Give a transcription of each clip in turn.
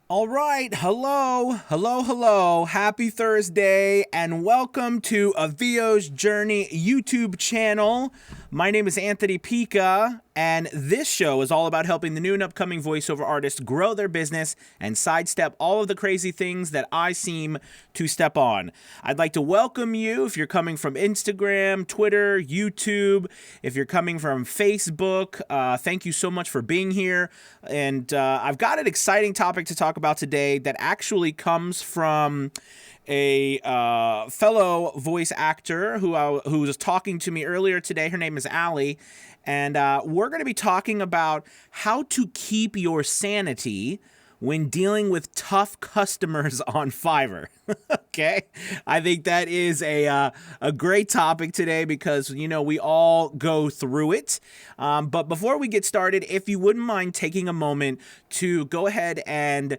All right, hello, happy Thursday, and welcome to Avio's Journey YouTube channel. My name is Anthony Pica, and this show is all about helping the new and upcoming voiceover artists grow their business and sidestep all of the crazy things that I seem to step on. I'd like to welcome you if you're coming from Instagram, Twitter, YouTube, if you're coming from Facebook. Thank you so much for being here, and I've got an exciting topic to talk about today that actually comes from a fellow voice actor who was talking to me earlier today. Her name is Allie, and we're going to be talking about how to keep your sanity when dealing with tough customers on Fiverr. Okay, I think that is a great topic today because we all go through it. But before we get started, if you wouldn't mind taking a moment to go ahead and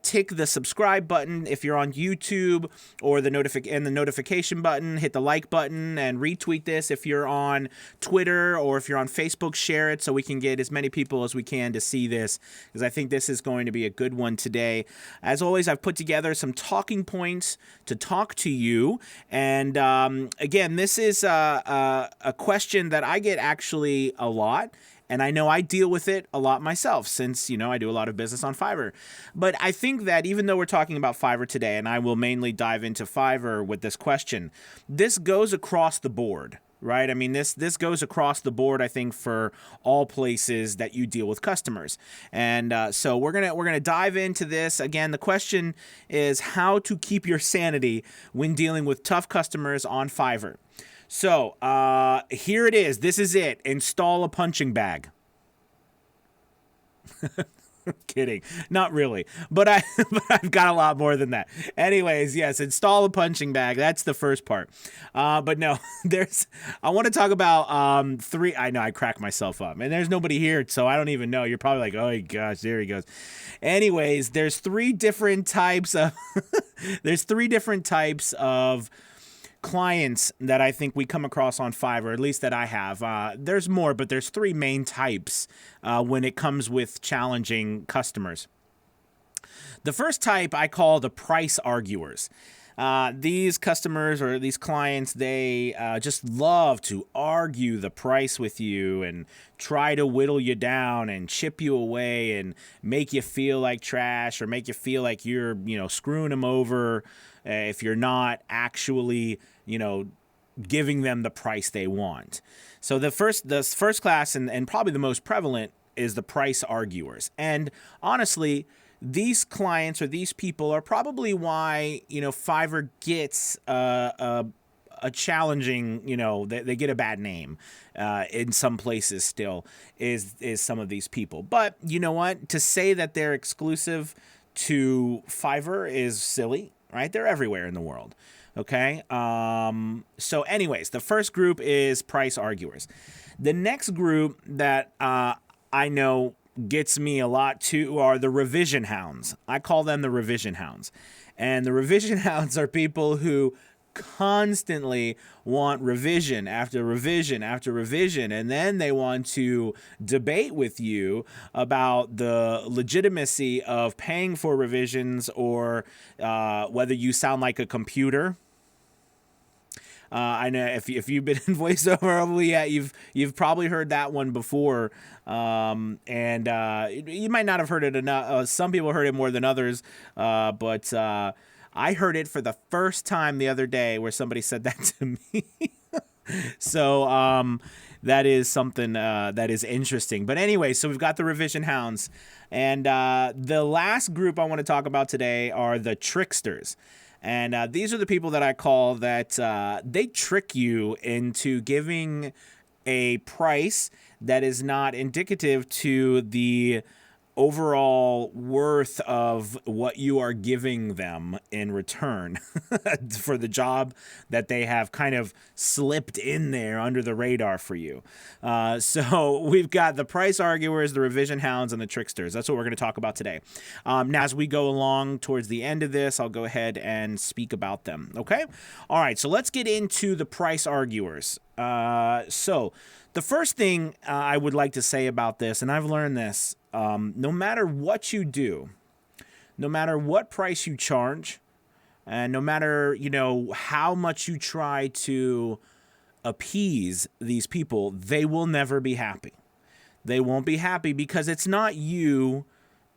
tick the subscribe button if you're on YouTube, or the notification button, hit the like button, and retweet this if you're on Twitter, or if you're on Facebook, share it so we can get as many people as we can to see this, because I think this is going to be a good one today. As always, I've put together some talking points to talk to you, and again, this is a question that I get actually a lot, and I know I deal with it a lot myself since, I do a lot of business on Fiverr. But I think that even though we're talking about Fiverr today, and I will mainly dive into Fiverr with this question, this goes across the board. Right? I mean, this goes across the board, I think, for all places that you deal with customers. And so we're gonna dive into this. Again, the question is how to keep your sanity when dealing with tough customers on Fiverr. So here it is. This is it. Install a punching bag. Kidding. Not really. But I've got a lot more than that. Anyways, yes, install a punching bag. That's the first part. But no, I want to talk about three. I know I crack myself up. And there's nobody here, so I don't even know. You're probably like, oh gosh, there he goes. Anyways, there's three different types of clients that I think we come across on Fiverr, at least that I have. There's more, but there's three main types when it comes with challenging customers. The first type I call the price arguers. These customers or these clients, they just love to argue the price with you and try to whittle you down and chip you away and make you feel like trash, or make you feel like you're, screwing them over if you're not actually, giving them the price they want. So the first class, and probably the most prevalent, is the price arguers. And honestly, these clients or these people are probably why, Fiverr gets a challenging, they get a bad name in some places still, is some of these people. But you know what? To say that they're exclusive to Fiverr is silly, right? They're everywhere in the world. Okay. So anyways, the first group is price arguers. The next group that I know gets me a lot too are the revision hounds. I call them the revision hounds. And the revision hounds are people who constantly want revision after revision after revision, and then they want to debate with you about the legitimacy of paying for revisions, or whether you sound like a computer. I know if you've been in voiceover, yeah, you've probably heard that one before, and you might not have heard it enough. Some people heard it more than others, but I heard it for the first time the other day, where somebody said that to me. So that is something that is interesting. But anyway, so we've got the revision hounds, and the last group I want to talk about today are the tricksters. And these are the people that I call that they trick you into giving a price that is not indicative to the overall worth of what you are giving them in return for the job that they have kind of slipped in there under the radar for you. So we've got the price arguers, the revision hounds, and the tricksters. That's what we're going to talk about today. Now, as we go along towards the end of this, I'll go ahead and speak about them. Okay? All right, so let's get into the price arguers. So the first thing I would like to say about this, and I've learned this, no matter what you do, no matter what price you charge, and no matter, how much you try to appease these people, they will never be happy. They won't be happy because it's not you,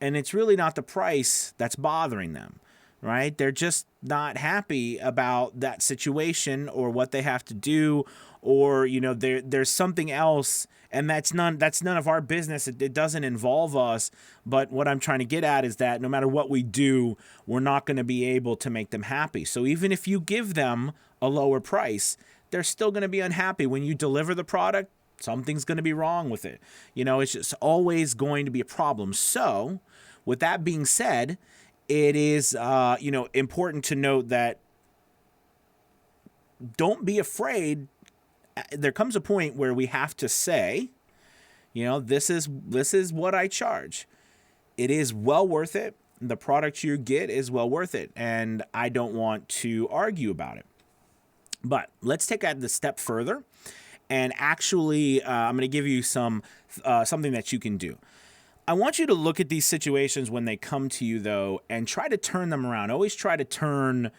and it's really not the price that's bothering them, right? They're just not happy about that situation or what they have to do, or there's something else, and that's none of our business. It doesn't involve us. But what I'm trying to get at is that no matter what we do, we're not going to be able to make them happy. So even if you give them a lower price, they're still going to be unhappy. When you deliver the product, something's going to be wrong with it. It's just always going to be a problem. So with that being said, it is, important to note that don't be afraid. There comes a point where we have to say, this is what I charge. It is well worth it. The product you get is well worth it. And I don't want to argue about it. But let's take that the step further. And actually, I'm going to give you something that you can do. I want you to look at these situations when they come to you, though, and try to turn them around. Always try to turn,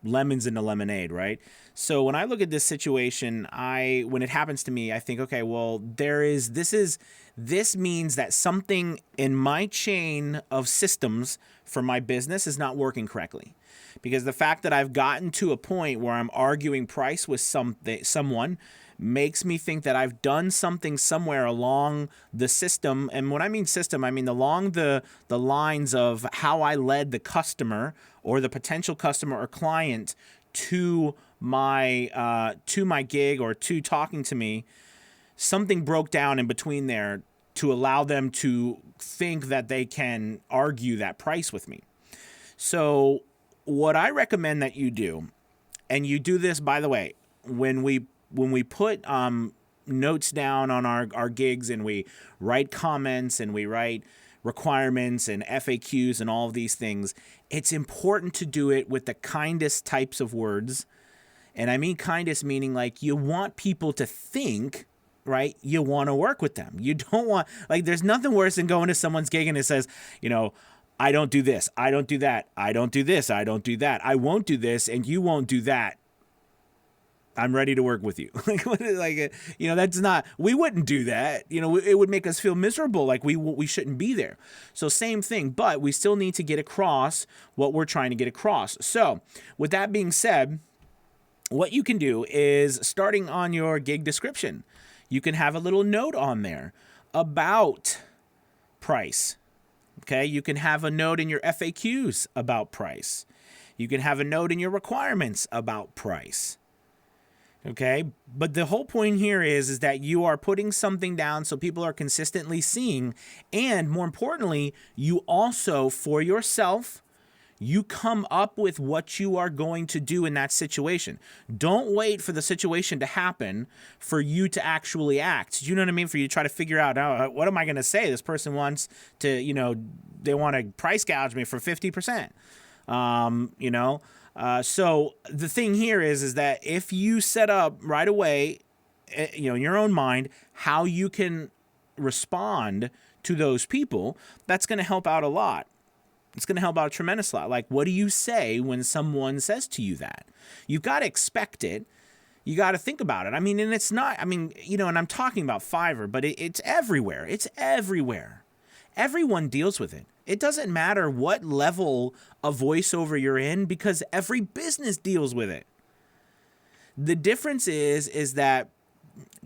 lemons into lemonade, right? So when I look at this situation, when it happens to me, I think, okay, well, this means that something in my chain of systems for my business is not working correctly. Because the fact that I've gotten to a point where I'm arguing price with someone makes me think that I've done something somewhere along the system. And when I mean system, I mean along the lines of how I led the customer or the potential customer or client to my gig or to talking to me. Something broke down in between there to allow them to think that they can argue that price with me. So what I recommend that you do, and you do this, by the way, when we put notes down on our gigs, and we write comments and we write requirements and FAQs and all of these things, it's important to do it with the kindest types of words. And I mean kindest meaning like you want people to think, right, you want to work with them. You don't want, there's nothing worse than going to someone's gig and it says, I don't do this, I don't do that, I don't do this, I don't do that, I won't do this, and you won't do that. I'm ready to work with you. That's not, we wouldn't do that. It would make us feel miserable. Like we shouldn't be there. So same thing, but we still need to get across what we're trying to get across. So with that being said, what you can do is, starting on your gig description, you can have a little note on there about price. Okay. You can have a note in your FAQs about price. You can have a note in your requirements about price. Okay, but the whole point here is that you are putting something down so people are consistently seeing, and more importantly, you also, for yourself, you come up with what you are going to do in that situation. Don't wait for the situation to happen for you to actually act. You know what I mean? For you to try to figure out, oh, what am I going to say? This person wants to, they want to price gouge me for 50%. So the thing here is that if you set up right away, in your own mind, how you can respond to those people, that's going to help out a lot. It's going to help out a tremendous lot. Like, what do you say when someone says to you that? You've got to expect it. You got to think about it. And it's not, and I'm talking about Fiverr, but it's everywhere. It's everywhere. Everyone deals with it. It doesn't matter what level of voiceover you're in, because every business deals with it. The difference is that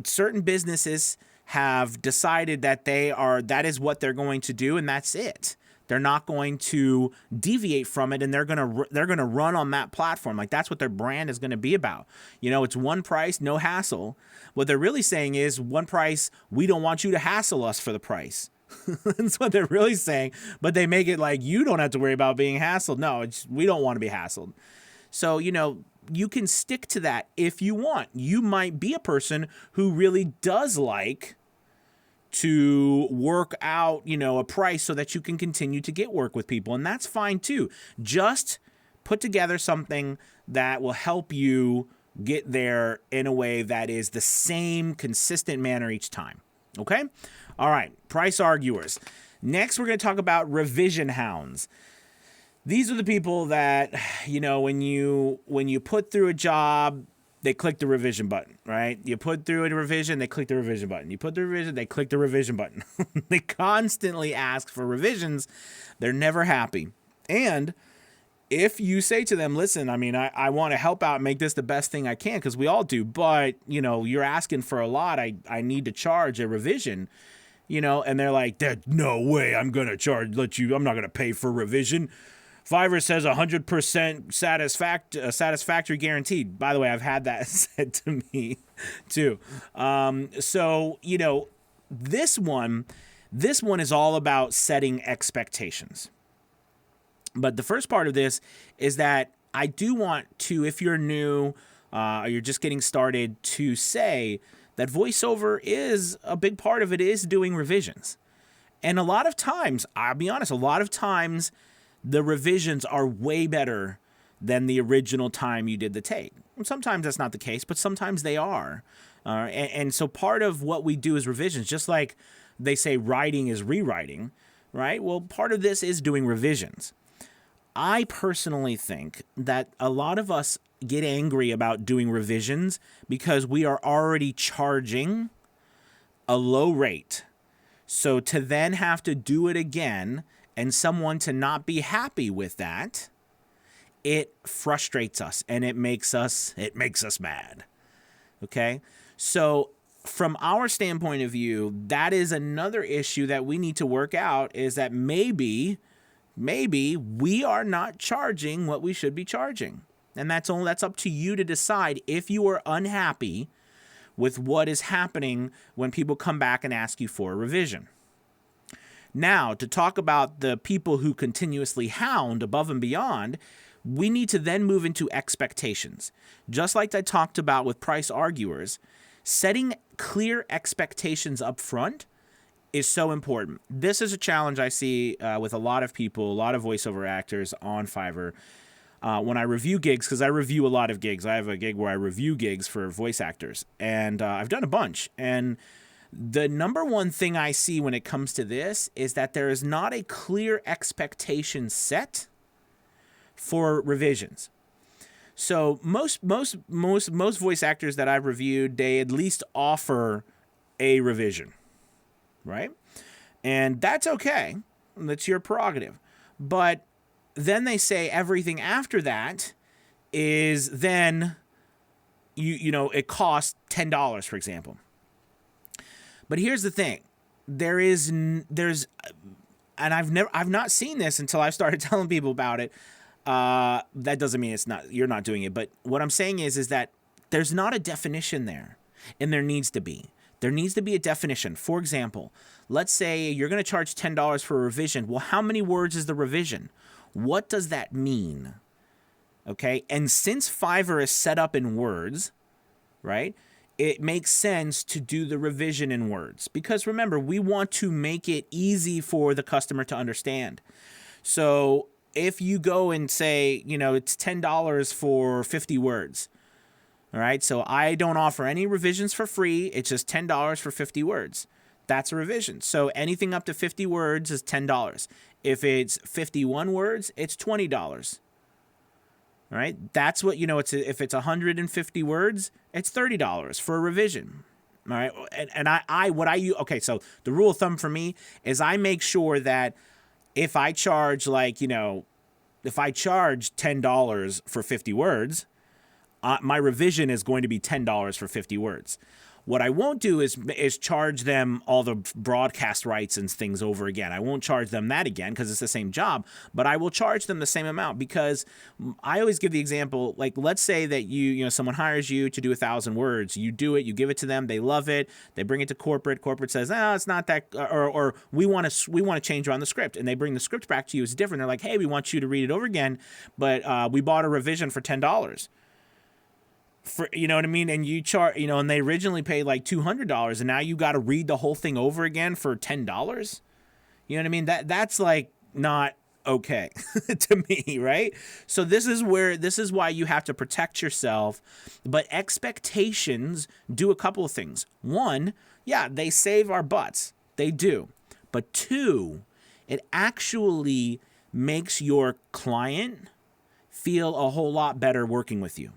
certain businesses have decided that that is what they're going to do, and that's it. They're not going to deviate from it, and they're gonna run on that platform. Like, that's what their brand is going to be about. It's one price, no hassle. What they're really saying is, one price, we don't want you to hassle us for the price. That's what they're really saying, but they make it like you don't have to worry about being hassled. No, we don't want to be hassled. So, you can stick to that if you want. You might be a person who really does like to work out, a price so that you can continue to get work with people, and that's fine too. Just put together something that will help you get there in a way that is the same consistent manner each time. Okay? All right, price arguers. Next, we're going to talk about revision hounds. These are the people that, when you put through a job, they click the revision button, right? You put through a revision, they click the revision button. You put the revision, they click the revision button. They constantly ask for revisions. They're never happy. And if you say to them, listen, I want to help out and make this the best thing I can, because we all do, but, you're asking for a lot. I need to charge a revision, and they're like, there's no way I'm going to I'm not going to pay for revision. Fiverr says 100% satisfactory guaranteed. By the way, I've had that said to me too. So, this one is all about setting expectations. But the first part of this is that I do want to, if you're new or you're just getting started, to say that voiceover is a big part of it is doing revisions. And a lot of times, I'll be honest, the revisions are way better than the original time you did the take. Sometimes that's not the case, but sometimes they are. And so part of what we do is revisions, just like they say writing is rewriting, right? Well, part of this is doing revisions. I personally think that a lot of us get angry about doing revisions because we are already charging a low rate. So to then have to do it again and someone to not be happy with that, it frustrates us and it makes us mad. Okay? So from our standpoint of view, that is another issue that we need to work out, is that maybe we are not charging what we should be charging. And that's up to you to decide if you are unhappy with what is happening when people come back and ask you for a revision. Now, to talk about the people who continuously hound above and beyond, we need to then move into expectations. Just like I talked about with price arguers, setting clear expectations up front is so important. This is a challenge I see with a lot of people, a lot of voiceover actors on Fiverr. When I review gigs, because I review a lot of gigs. I have a gig where I review gigs for voice actors, and I've done a bunch. And the number one thing I see when it comes to this is that there is not a clear expectation set for revisions. So most voice actors that I've reviewed, they at least offer a revision, right? And that's okay. That's your prerogative. But then they say everything after that is then it costs $10, for example. But here's the thing. There's and I've not seen this until I started telling people about it. That doesn't mean you're not doing it. But what I'm saying is that there's not a definition there, and there needs to be. There needs to be a definition. For example, let's say you're going to charge $10 for a revision. Well, how many words is the revision? What does that mean? Okay, and since Fiverr is set up in words, right, it makes sense to do the revision in words. Because remember, we want to make it easy for the customer to understand. So if you go and say, it's $10 for 50 words, all right, so I don't offer any revisions for free. It's just $10 for 50 words. That's a revision. So anything up to 50 words is $10. If it's 51 words, it's $20. All right, that's what, if it's 150 words, it's $30 for a revision. All right, okay, so the rule of thumb for me is I make sure that if I charge if I charge $10 for 50 words, my revision is going to be $10 for 50 words. What I won't do is charge them all the broadcast rights and things over again. I won't charge them that again because it's the same job, but I will charge them the same amount, because I always give the example, like, let's say that someone hires you to do 1,000 words. You do it, you give it to them, they love it, they bring it to corporate. Corporate says, it's not that, or we want to change around the script, and they bring the script back to you. It's different. They're like, hey, we want you to read it over again, but we bought a revision for $10. For, you know what I mean? And you charge, and they originally paid like $200, and now you got to read the whole thing over again for $10. You know what I mean? That's like not okay to me, right? So this is why you have to protect yourself. But expectations do a couple of things. One, yeah, they save our butts. They do. But two, it actually makes your client feel a whole lot better working with you,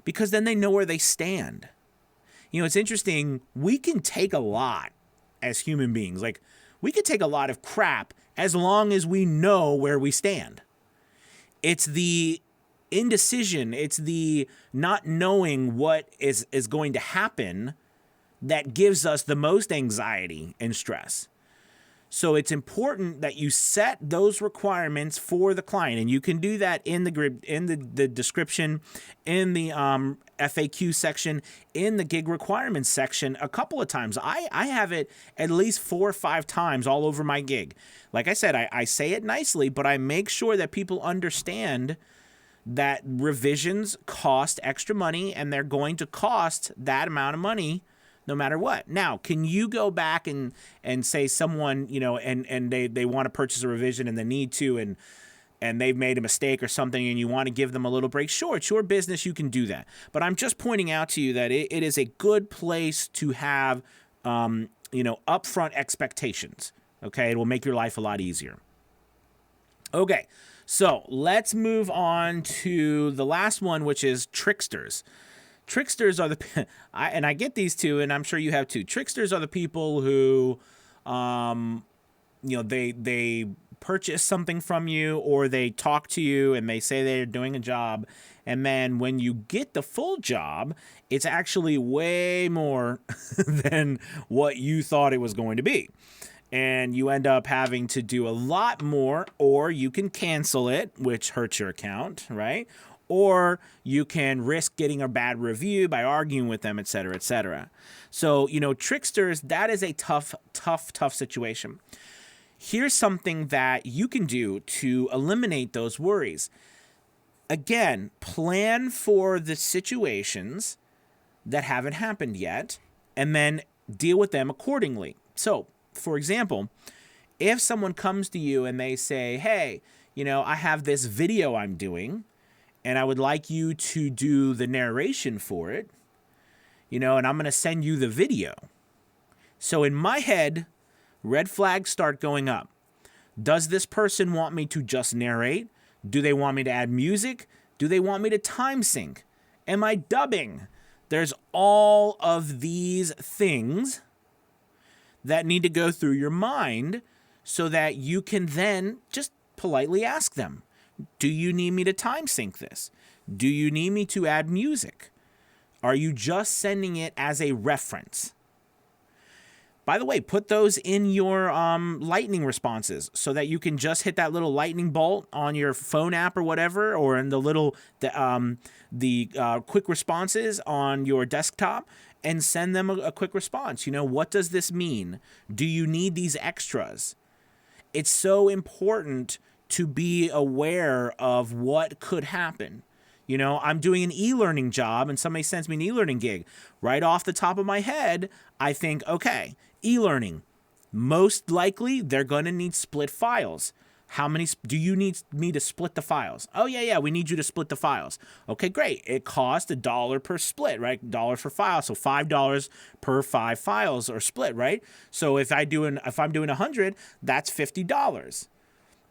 because then they know where they stand. You know, it's interesting. We can take a lot as human beings. Like, we could take a lot of crap as long as we know where we stand. It's the indecision, it's the not knowing what is going to happen that gives us the most anxiety and stress. So it's important that you set those requirements for the client, and you can do that in the description, in the FAQ section, in the gig requirements section a couple of times. I have it at least 4 or 5 times all over my gig. Like I said, I say it nicely, but I make sure that people understand that revisions cost extra money, and they're going to cost that amount of money no matter what. Now, can you go back and say someone, you know, and they want to purchase a revision and they need to, and they've made a mistake or something, and you want to give them a little break? Sure, it's your business, you can do that. But I'm just pointing out to you that it is a good place to have, you know, upfront expectations. Okay, it will make your life a lot easier. Okay, so let's move on to the last one, which is tricksters. Tricksters are the, and I get these too, and I'm sure you have too. Tricksters are the people who, you know, they purchase something from you, or they talk to you and they say they're doing a job, and then when you get the full job, it's actually way more than what you thought it was going to be. And you end up having to do a lot more, or you can cancel it, which hurts your account, right? Or you can risk getting a bad review by arguing with them, et cetera, et cetera. So, you know, tricksters, that is a tough situation. Here's something that you can do to eliminate those worries. Again, plan for the situations that haven't happened yet, and then deal with them accordingly. So, for example, if someone comes to you and they say, hey, you know, I have this video I'm doing, and I would like you to do the narration for it, you know, and I'm going to send you the video. So in my head, red flags start going up. Does this person want me to just narrate? Do they want me to add music? Do they want me to time sync? Am I dubbing? There's all of these things that need to go through your mind so that you can then just politely ask them, do you need me to time sync this? Do you need me to add music? Are you just sending it as a reference? By the way, put those in your lightning responses so that you can just hit that little lightning bolt on your phone app or whatever, or in the little quick responses on your desktop, and send them a quick response. You know, what does this mean? Do you need these extras? It's so important to be aware of what could happen. You know, I'm doing an e-learning job and somebody sends me an e-learning gig. Right off the top of my head, I think, okay, e-learning. Most likely, they're going to need split files. How many do you need me to split the files? Oh, yeah, we need you to split the files. Okay, great. It costs $1 per split, right? $1 for file, so $5 per 5 files are split, right? So if I'm doing 100, that's $50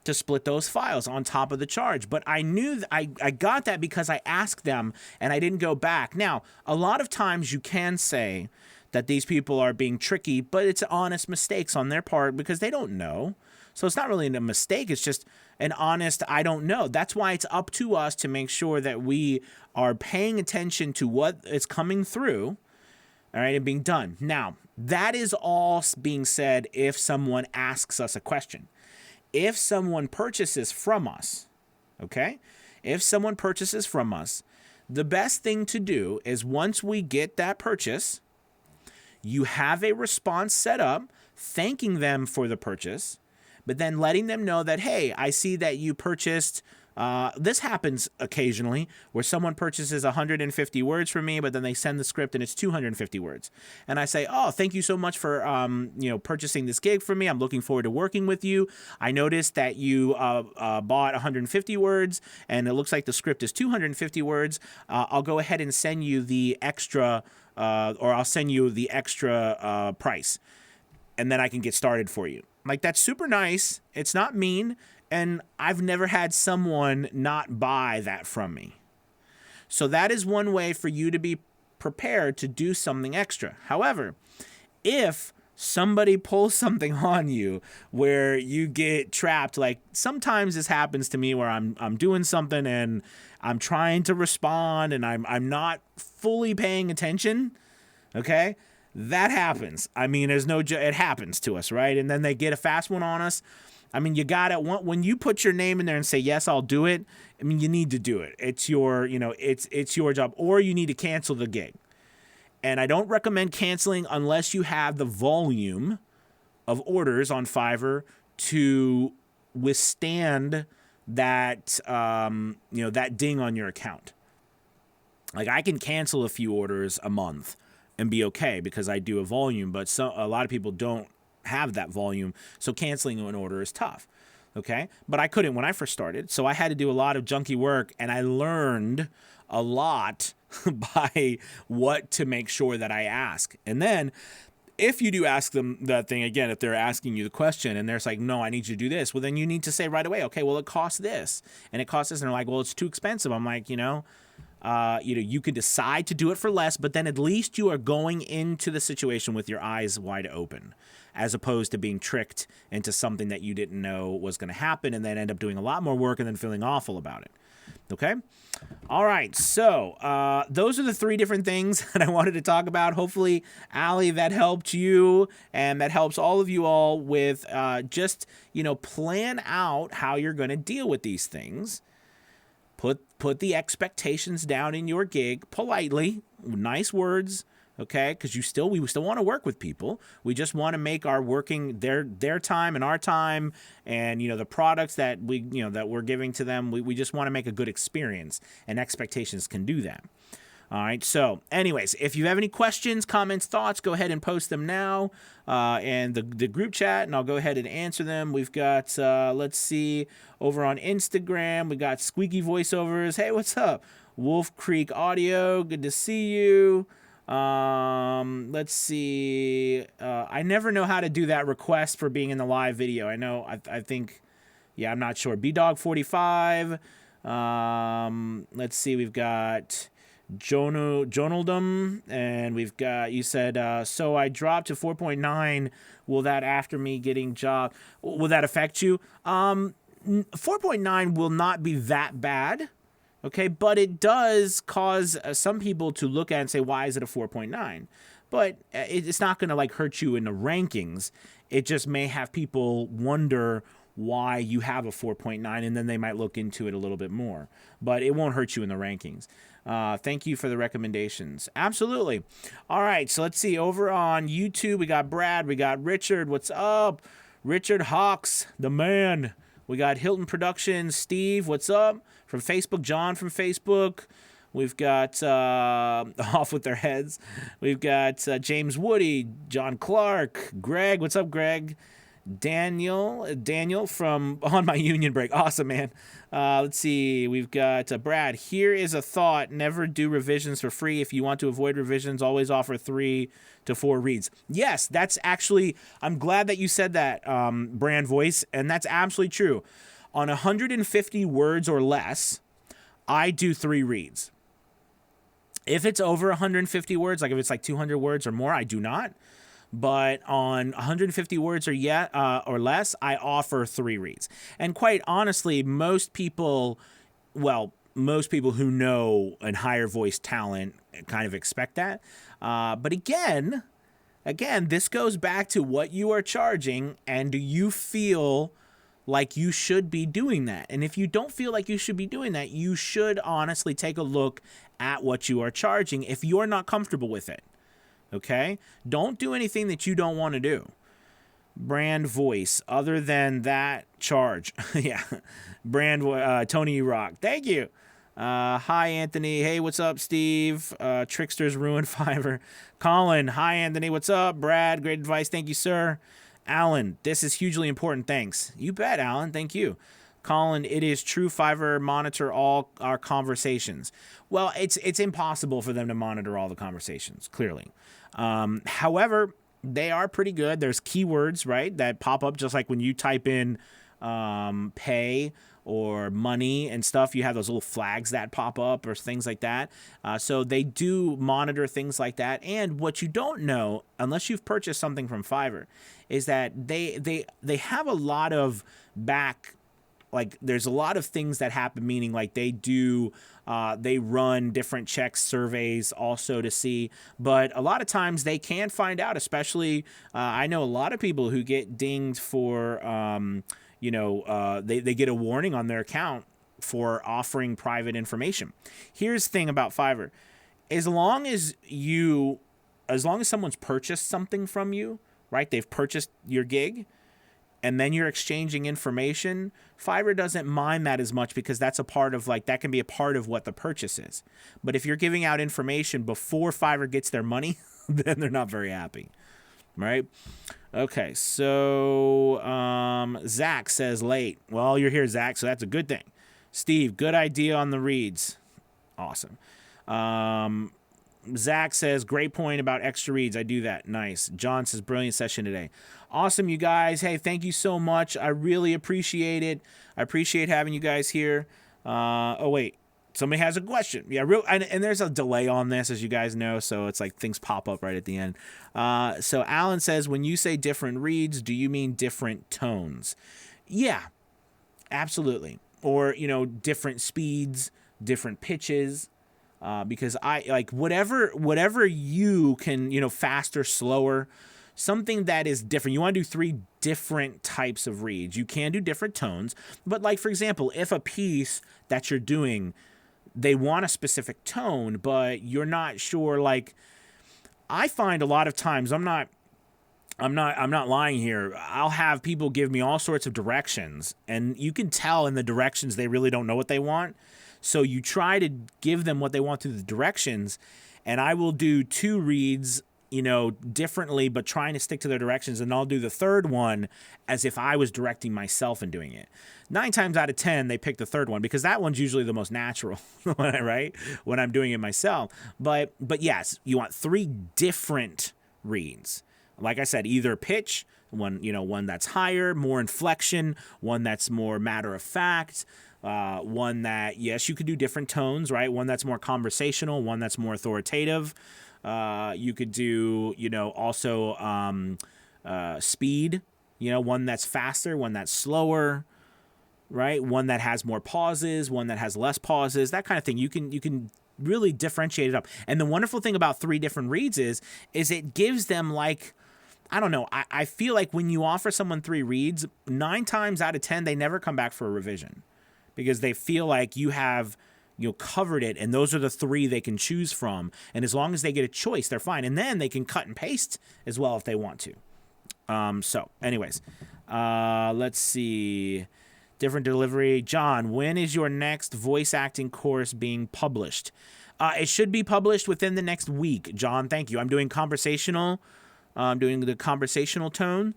to split those files on top of the charge. But I knew I got that because I asked them and I didn't go back. Now, a lot of times you can say that these people are being tricky, but it's honest mistakes on their part because they don't know. So it's not really a mistake. It's just an honest, I don't know. That's why it's up to us to make sure that we are paying attention to what is coming through, all right, and being done. Now, that is all being said if someone asks us a question. If someone purchases from us, okay? If someone purchases from us, the best thing to do is once we get that purchase, you have a response set up thanking them for the purchase, but then letting them know that, hey, I see that you purchased, this happens occasionally where someone purchases 150 words from me, but then they send the script and it's 250 words. And I say, oh, thank you so much for, purchasing this gig from me. I'm looking forward to working with you. I noticed that you bought 150 words and it looks like the script is 250 words. I'll go ahead and send you the extra, or I'll send you the extra price, and then I can get started for you. Like, that's super nice. It's not mean. And I've never had someone not buy that from me. So that is one way for you to be prepared to do something extra. However, if somebody pulls something on you where you get trapped, like sometimes this happens to me where I'm doing something and I'm trying to respond and I'm not fully paying attention, okay? That happens. I mean, it happens to us, right? And then they get a fast one on us. I mean, you got it. When you put your name in there and say, yes, I'll do it, I mean, you need to do it. It's your, it's your job, or you need to cancel the gig. And I don't recommend canceling unless you have the volume of orders on Fiverr to withstand that, that ding on your account. Like I can cancel a few orders a month and be okay because I do a volume, but a lot of people don't have that volume, so canceling an order is tough. Okay, but I couldn't when I first started, so I had to do a lot of junky work, and I learned a lot by what to make sure that I ask. And then if you do ask them that thing again, if they're asking you the question and they're like, no, I need you to do this, well, then you need to say right away, okay, well, it costs this and it costs this, and they're like, well, it's too expensive. I'm like, you could decide to do it for less, but then at least you are going into the situation with your eyes wide open, as opposed to being tricked into something that you didn't know was going to happen and then end up doing a lot more work and then feeling awful about it. Okay? All right. So those are the 3 different things that I wanted to talk about. Hopefully, Allie, that helped you and that helps all of you all with just, plan out how you're going to deal with these things. Put the expectations down in your gig politely, nice words, okay? Because we still want to work with people. We just want to make our working their time and our time, and the products that that we're giving to them. We just want to make a good experience, and expectations can do that. All right. So, anyways, if you have any questions, comments, thoughts, go ahead and post them now in the group chat, and I'll go ahead and answer them. We've got, let's see, over on Instagram, we got Squeaky Voiceovers. Hey, what's up? Wolf Creek Audio, good to see you. Let's see. I never know how to do that request for being in the live video. I know. I think. Yeah, I'm not sure. BDog45. Let's see. We've got Jonaldum, and we've got, you said, so I dropped to 4.9. Will that, after me getting job, will that affect you? 4.9 will not be that bad. Okay, but it does cause some people to look at it and say, why is it a 4.9? But it's not going to hurt you in the rankings. It just may have people wonder why you have a 4.9, and then they might look into it a little bit more. But it won't hurt you in the rankings. Thank you for the recommendations. Absolutely. All right, so let's see. Over on YouTube, we got Brad, we got Richard. What's up? Richard Hawks, the man. We got Hilton Productions, Steve. What's up? From Facebook, John from Facebook. We've got Off With Their Heads. We've got James Woody, John Clark, Greg. What's up, Greg? Daniel from On My Union Break. Awesome, man. Let's see. We've got Brad. Here is a thought. Never do revisions for free. If you want to avoid revisions, always offer 3 to 4 reads. Yes, that's actually, I'm glad that you said that, Brand Voice, and that's absolutely true. On 150 words or less, I do 3 reads. If it's over 150 words, like if it's 200 words or more, I do not. But on 150 words or less, I offer 3 reads. And quite honestly, most people who know and hire voice talent kind of expect that. But again, this goes back to what you are charging, and do you feel like you should be doing that? And if you don't feel like you should be doing that, you should honestly take a look at what you are charging if you're not comfortable with it. Okay? Don't do anything that you don't want to do. Brand Voice. Other than that, charge. Yeah. Tony Rock. Thank you. Hi, Anthony. Hey, what's up, Steve? Tricksters ruined Fiverr. Colin. Hi, Anthony. What's up? Brad. Great advice. Thank you, sir. Alan. This is hugely important. Thanks. You bet, Alan. Thank you. Colin, it is true Fiverr monitor all our conversations. Well, it's impossible for them to monitor all the conversations, clearly. However, they are pretty good. There's keywords, right, that pop up just like when you type in pay or money and stuff, you have those little flags that pop up or things like that. So they do monitor things like that. And what you don't know, unless you've purchased something from Fiverr, is that they have a lot of like there's a lot of things that happen, meaning like they run different checks, surveys also to see, but a lot of times they can find out, especially I know a lot of people who get dinged for, they get a warning on their account for offering private information. Here's the thing about Fiverr. As long as someone's purchased something from you, right? They've purchased your gig, and then you're exchanging information, Fiverr doesn't mind that as much because that's a part of that can be a part of what the purchase is. But if you're giving out information before Fiverr gets their money, then they're not very happy, right? Okay, so Zach says late. Well, you're here, Zach, so that's a good thing. Steve, good idea on the reads. Awesome. Zach says, great point about extra reads. I do that. Nice. John says, brilliant session today. Awesome, you guys. Hey, thank you so much. I really appreciate it. I appreciate having you guys here. Oh, wait. Somebody has a question. Yeah, and there's a delay on this, as you guys know, so it's like things pop up right at the end. So Alan says, when you say different reads, do you mean different tones? Yeah, absolutely. Or, different speeds, different pitches. Because I like whatever you can, faster, slower, something that is different. You want to do 3 different types of reads. You can do different tones, but like, for example, if a piece that you're doing, they want a specific tone, but you're not sure, like, I find a lot of times, I'm not lying here. I'll have people give me all sorts of directions, and you can tell in the directions they really don't know what they want. So you try to give them what they want through the directions, and I will do 2 reads, differently, but trying to stick to their directions, and I'll do the third one as if I was directing myself and doing it. 9 times out of 10, they pick the third one because that one's usually the most natural, right? When I'm doing it myself. But yes, you want 3 different reads. Like I said, either pitch, one that's higher, more inflection, one that's more matter of fact. One that, yes, you could do different tones, right? One that's more conversational, one that's more authoritative. You could do, also speed, one that's faster, one that's slower, right? One that has more pauses, one that has less pauses, that kind of thing. You can really differentiate it up. And the wonderful thing about 3 different reads is it gives them, like, I don't know. I feel like when you offer someone 3 reads, 9 times out of 10, they never come back for a revision, because they feel like you have covered it, and those are the 3 they can choose from. And as long as they get a choice, they're fine. And then they can cut and paste as well if they want to. So anyways, let's see. Different delivery. John, when is your next voice acting course being published? It should be published within the next week. John, thank you. I'm doing conversational. I'm doing the conversational tone.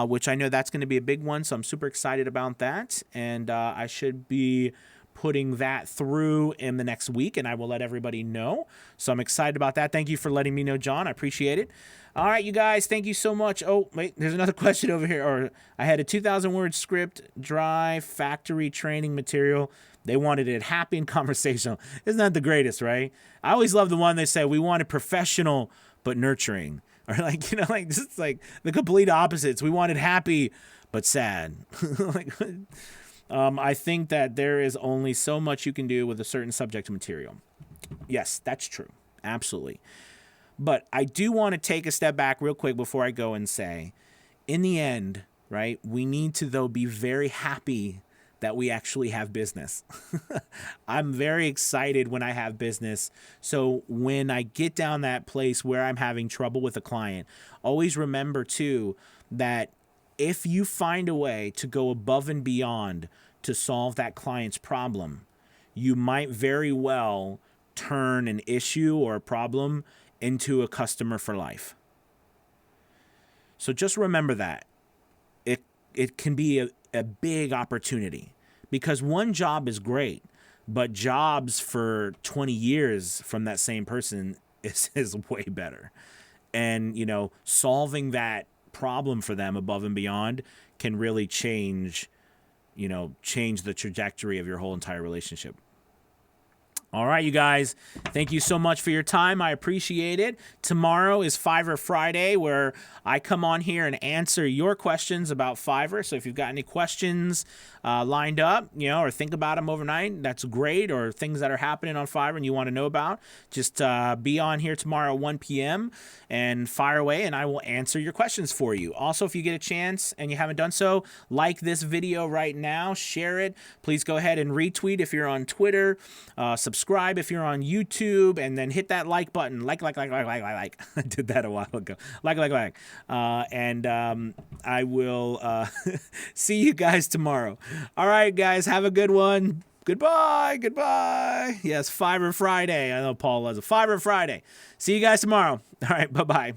Which I know that's going to be a big one, so I'm super excited about that. And I should be putting that through in the next week, and I will let everybody know. So I'm excited about that. Thank you for letting me know, John. I appreciate it. All right, you guys, thank you so much. Oh, wait, there's another question over here. Or I had a 2,000-word script, dry, factory training material. They wanted it happy and conversational. Isn't that the greatest, right? I always love the one they say, we want it professional but nurturing. Or just like the complete opposites. We wanted happy but sad. I think that there is only so much you can do with a certain subject material. Yes, that's true. Absolutely. But I do want to take a step back real quick before I go and say, in the end, right, we need to, though, be very happy that we actually have business. I'm very excited when I have business. So when I get down that place where I'm having trouble with a client, always remember too that if you find a way to go above and beyond to solve that client's problem, you might very well turn an issue or a problem into a customer for life. So just remember that. It can be a big opportunity, because one job is great, but jobs for 20 years from that same person is way better. And, solving that problem for them above and beyond can really change you know, change the trajectory of your whole entire relationship. All right, you guys, thank you so much for your time. I appreciate it. Tomorrow is Fiverr Friday, where I come on here and answer your questions about Fiverr. So if you've got any questions lined up, you know, or think about them overnight, that's great. Or things that are happening on Fiverr and you want to know about, just be on here tomorrow at 1 p.m. and fire away, and I will answer your questions for you. Also, if you get a chance and you haven't done so, like this video right now, share it. Please go ahead and retweet if you're on Twitter, subscribe if you're on YouTube, and then hit that like button. Like. I did that a while ago. Like. And I will see you guys tomorrow. All right, guys, have a good one. Goodbye. Yes, Fiverr Friday. I know Paul loves it. Fiverr Friday. See you guys tomorrow. All right, bye-bye.